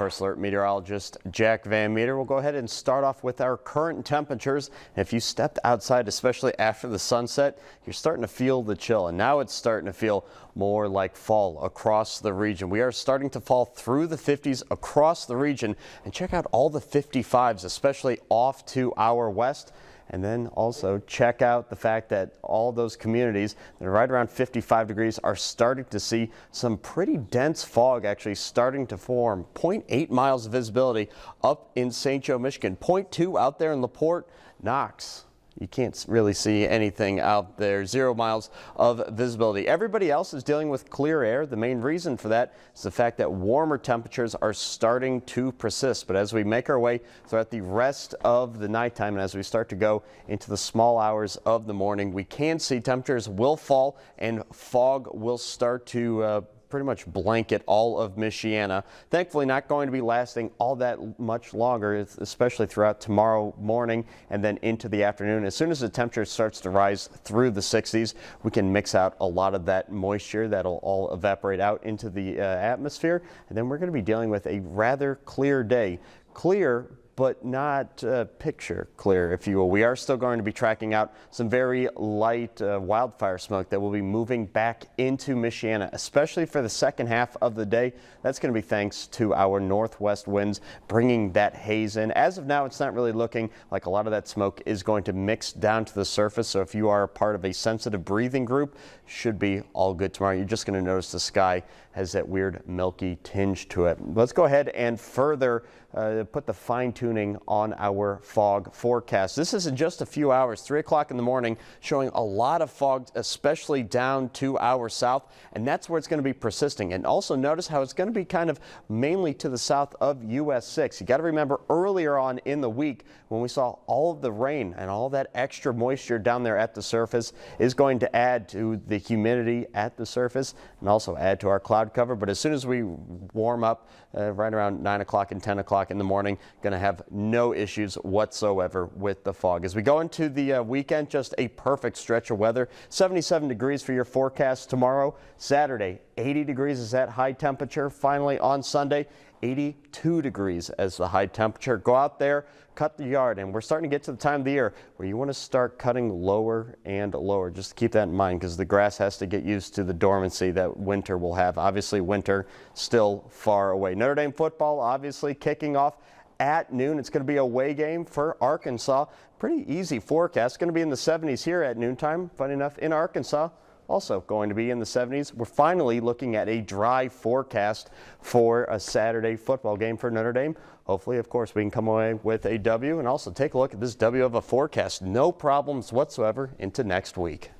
First Alert meteorologist Jack Van Meter will go ahead and start off with our current temperatures. If you stepped outside, especially after the sunset, you're starting to feel the chill, and now it's starting to feel more like fall across the region. We are starting to fall through the 50s across the region, and check out all the 55s, especially off to our west. And then also check out the fact that all those communities that are right around 55 degrees are starting to see some pretty dense fog actually starting to form. 0.8 miles of visibility up in St. Joe, Michigan. 0.2 out there in LaPorte, Knox. You can't really see anything out there. 0 miles of visibility. Everybody else is dealing with clear air. The main reason for that is the fact that warmer temperatures are starting to persist. But as we make our way throughout the rest of the nighttime and as we start to go into the small hours of the morning, we can see temperatures will fall and fog will start to pretty much blanket all of Michiana. Thankfully not going to be lasting all that much longer, especially throughout tomorrow morning and then into the afternoon. As soon as the temperature starts to rise through the 60s, we can mix out a lot of that moisture that'll all evaporate out into the atmosphere. And then we're going to be dealing with a rather clear day. Clear, but not picture clear, if you will. We are still going to be tracking out some very light wildfire smoke that will be moving back into Michiana, especially for the second half of the day. That's going to be thanks to our northwest winds bringing that haze in. As of now, it's not really looking like a lot of that smoke is going to mix down to the surface. So if you are part of a sensitive breathing group, should be all good tomorrow. You're just going to notice the sky has that weird milky tinge to it. Let's go ahead and further put the fine tuning on our fog forecast. This is in just a few hours, 3 o'clock in the morning, showing a lot of fog, especially down to our south, and that's where it's going to be persisting. And also notice how it's going to be kind of mainly to the south of US 6. You got to remember earlier on in the week when we saw all of the rain and all that extra moisture down there at the surface is going to add to the humidity at the surface and also add to our cloud cover. But as soon as we warm up right around 9 o'clock and 10 o'clock in the morning, going to have no issues whatsoever with the fog. As we go into the weekend, just a perfect stretch of weather. 77 degrees for your forecast tomorrow. Saturday, 80 degrees is that high temperature. Finally on Sunday, 82 degrees as the high temperature. Go out there, cut the yard, and we're starting to get to the time of the year where you want to start cutting lower and lower. Just keep that in mind because the grass has to get used to the dormancy that winter will have. Obviously, winter still far away. Notre Dame football obviously kicking off at noon. It's going to be a away game for Arkansas. Pretty easy forecast. Going to be in the 70s here at noontime. Funny enough, in Arkansas, also going to be in the 70s. We're finally looking at a dry forecast for a Saturday football game for Notre Dame. Hopefully, of course, we can come away with a W and also take a look at this W of a forecast. No problems whatsoever into next week.